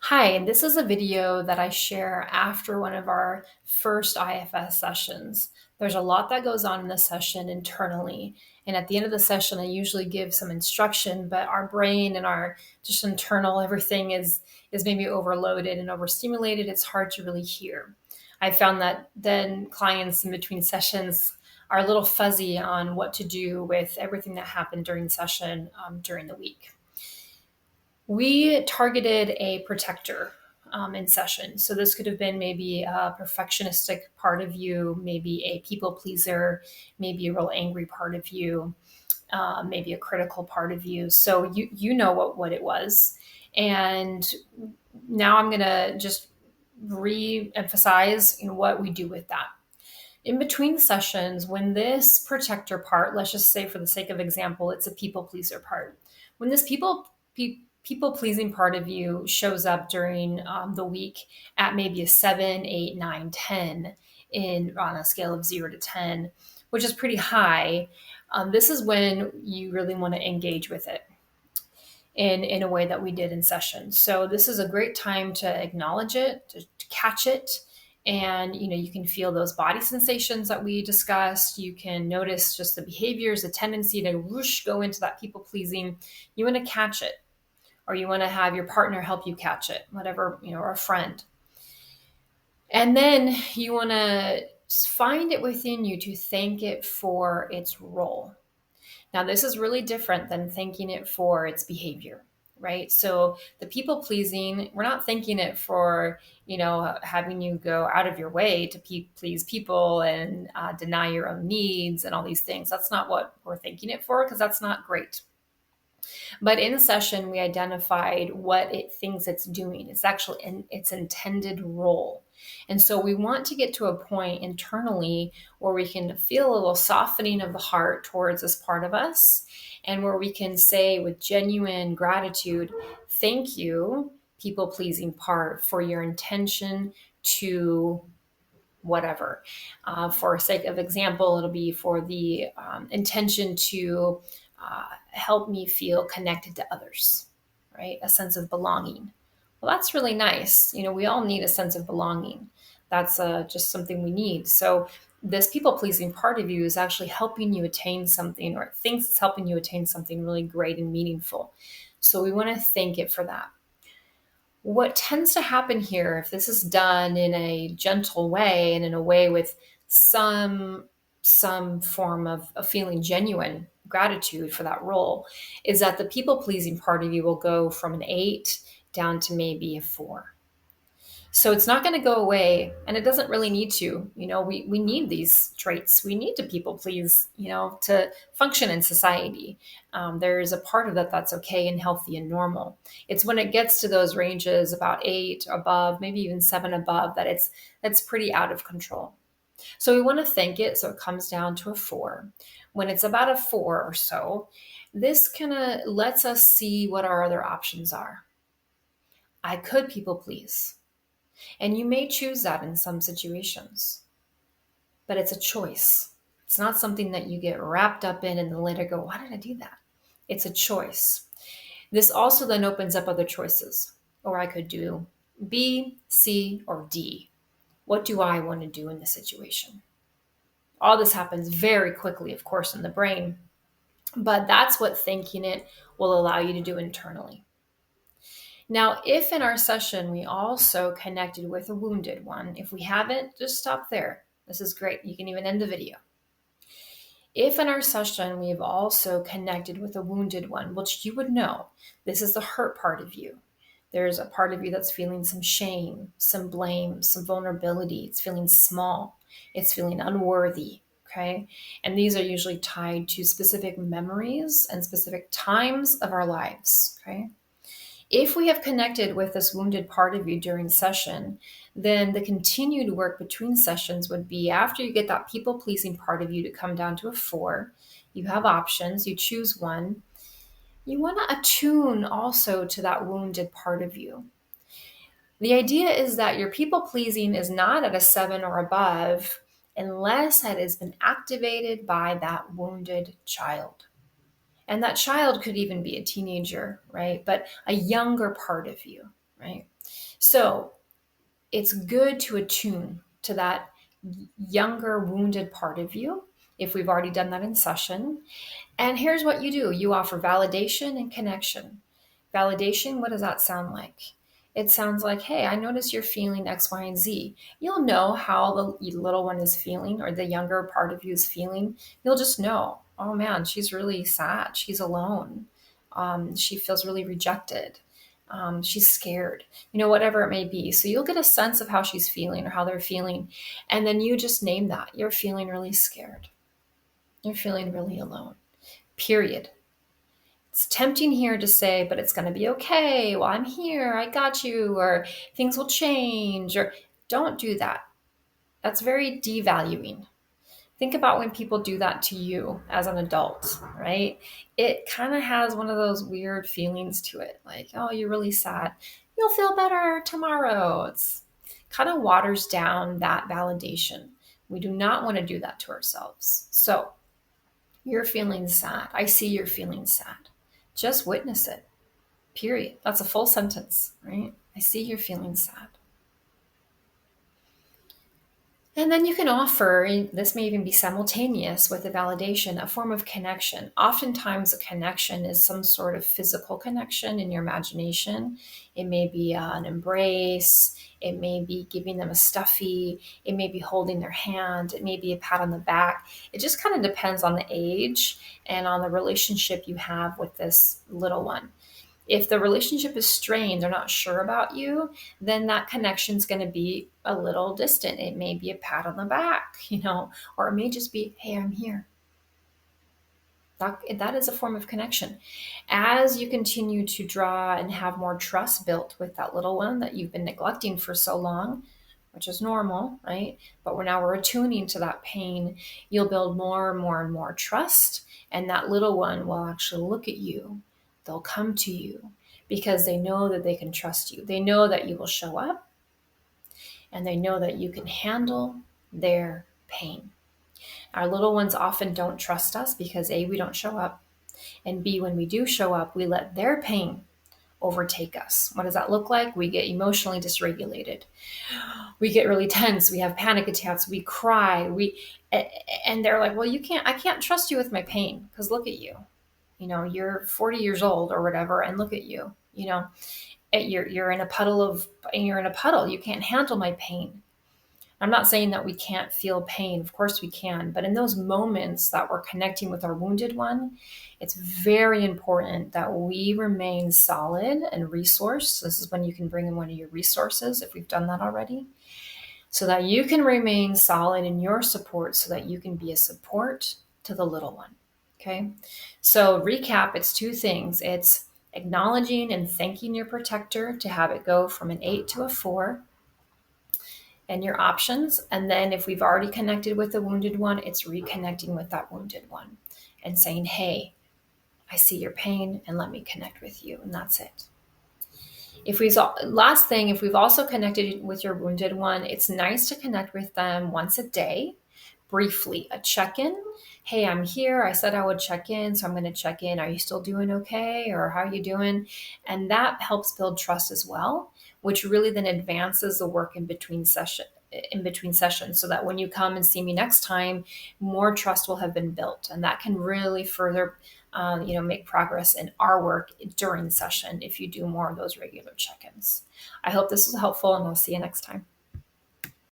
Hi, and this is a video that I share after one of our first IFS sessions. There's a lot that goes on in the session internally. And at the end of the session, I usually give some instruction, but our brain and our just internal everything is maybe overloaded and overstimulated. It's hard to really hear. I found that then clients in between sessions are a little fuzzy on what to do with everything that happened during the session during the week. We targeted a protector in session. So this could have been maybe a perfectionistic part of you, maybe a people pleaser, maybe a real angry part of you, maybe a critical part of you. So you know what it was. And now I'm going to just re-emphasize what we do with that. In between sessions, when this protector part, let's just say for the sake of example, it's a people pleaser part. When this people pleasing part of you shows up during the week at maybe a 7, 8, 9, 10 in on a scale of 0 to 10, which is pretty high, this is when you really want to engage with it in a way that we did in session. So this is a great time to acknowledge it, to catch it. And you can feel those body sensations that we discussed. You can notice just the behaviors, the tendency to whoosh go into that people pleasing. You want to catch it, or you want to have your partner help you catch it, whatever, or a friend. And then you want to find it within you to thank it for its role. Now, this is really different than thanking it for its behavior, right? So the people pleasing, we're not thanking it for, having you go out of your way to please people and deny your own needs and all these things. That's not what we're thanking it for, because that's not great. But in session, we identified what it thinks it's doing. It's actually in its intended role. And so we want to get to a point internally where we can feel a little softening of the heart towards this part of us, and where we can say with genuine gratitude, thank you, people pleasing part, for your intention to whatever. For sake of example, it'll be for the intention to help me feel connected to others, right? A sense of belonging. Well, that's really nice. We all need a sense of belonging. That's just something we need. So this people pleasing part of you is actually helping you attain something, or it thinks it's helping you attain something really great and meaningful. So we want to thank it for that. What tends to happen here, if this is done in a gentle way and in a way with some form of feeling genuine gratitude for that role, is that the people pleasing part of you will go from an 8 down to maybe a 4. So it's not going to go away, and it doesn't really need to. We need these traits. We need to people please, to function in society. There's a part of that that's okay and healthy and normal. It's when it gets to those ranges about 8 above, maybe even 7 above, that's pretty out of control. So we want to thank it, so it comes down to a 4. When it's about a 4 or so, this kind of lets us see what our other options are. I could people please. And you may choose that in some situations, but it's a choice. It's not something that you get wrapped up in and then later go, why did I do that? It's a choice. This also then opens up other choices. Or I could do B, C, or D. What do I want to do in this situation? All this happens very quickly, of course, in the brain, but that's what thinking it will allow you to do internally. Now, if in our session we also connected with a wounded one, if we haven't, just stop there. This is great. You can even end the video. If in our session we've also connected with a wounded one, which you would know, this is the hurt part of you. There's a part of you that's feeling some shame, some blame, some vulnerability. It's feeling small. It's feeling unworthy. Okay. And these are usually tied to specific memories and specific times of our lives. Okay. If we have connected with this wounded part of you during session, then the continued work between sessions would be, after you get that people-pleasing part of you to come down to a 4, you have options, you choose one. You want to attune also to that wounded part of you. The idea is that your people-pleasing is not at a 7 or above unless it has been activated by that wounded child. And that child could even be a teenager, right? But a younger part of you, right? So it's good to attune to that younger wounded part of you if we've already done that in session. And here's what you do: you offer validation and connection. Validation, what does that sound like? It sounds like, hey, I notice you're feeling X, Y, and Z. You'll know how the little one is feeling, or the younger part of you is feeling. You'll just know, oh man, she's really sad. She's alone. She feels really rejected. She's scared, whatever it may be. So you'll get a sense of how she's feeling or how they're feeling. And then you just name that. You're feeling really scared. You're feeling really alone. Period. It's tempting here to say, but it's going to be okay. Well, I'm here. I got you. Or things will change. Or don't do that. That's very devaluing. Think about when people do that to you as an adult, right? It kind of has one of those weird feelings to it. Like, oh, you're really sad. You'll feel better tomorrow. It's kind of waters down that validation. We do not want to do that to ourselves. So you're feeling sad. I see you're feeling sad. Just witness it. Period. That's a full sentence, right? I see you're feeling sad. And then you can offer, this may even be simultaneous with the validation, a form of connection. Oftentimes, a connection is some sort of physical connection in your imagination. It may be an embrace. It may be giving them a stuffy. It may be holding their hand. It may be a pat on the back. It just kind of depends on the age and on the relationship you have with this little one. If the relationship is strained, they're not sure about you, then that connection is going to be a little distant. It may be a pat on the back, or it may just be, hey, I'm here. That is a form of connection. As you continue to draw and have more trust built with that little one that you've been neglecting for so long, which is normal, right? But we're attuning to that pain. You'll build more and more and more trust, and that little one will actually look at you. They'll come to you because they know that they can trust you. They know that you will show up, and they know that you can handle their pain. Our little ones often don't trust us because A, we don't show up, and B, when we do show up, we let their pain overtake us. What does that look like? We get emotionally dysregulated. We get really tense. We have panic attacks. We cry. And they're like, well, I can't trust you with my pain because look at you. You're 40 years old or whatever, and look at you. You're in a puddle. You can't handle my pain. I'm not saying that we can't feel pain. Of course we can. But in those moments that we're connecting with our wounded one, it's very important that we remain solid and resourced. This is when you can bring in one of your resources if we've done that already, so that you can remain solid in your support so that you can be a support to the little one. Okay. So recap, it's two things. It's acknowledging and thanking your protector to have it go from an 8 to a 4. And your options. And then if we've already connected with the wounded one, it's reconnecting with that wounded one and saying, hey, I see your pain and let me connect with you. And that's it. If we've also connected with your wounded one, it's nice to connect with them once a day, briefly, a check-in. Hey, I'm here. I said I would check in, so I'm going to check in. Are you still doing okay? Or how are you doing? And that helps build trust as well, which really then advances the work in between sessions, so that when you come and see me next time, more trust will have been built. And that can really further make progress in our work during the session if you do more of those regular check-ins. I hope this was helpful, and we'll see you next time.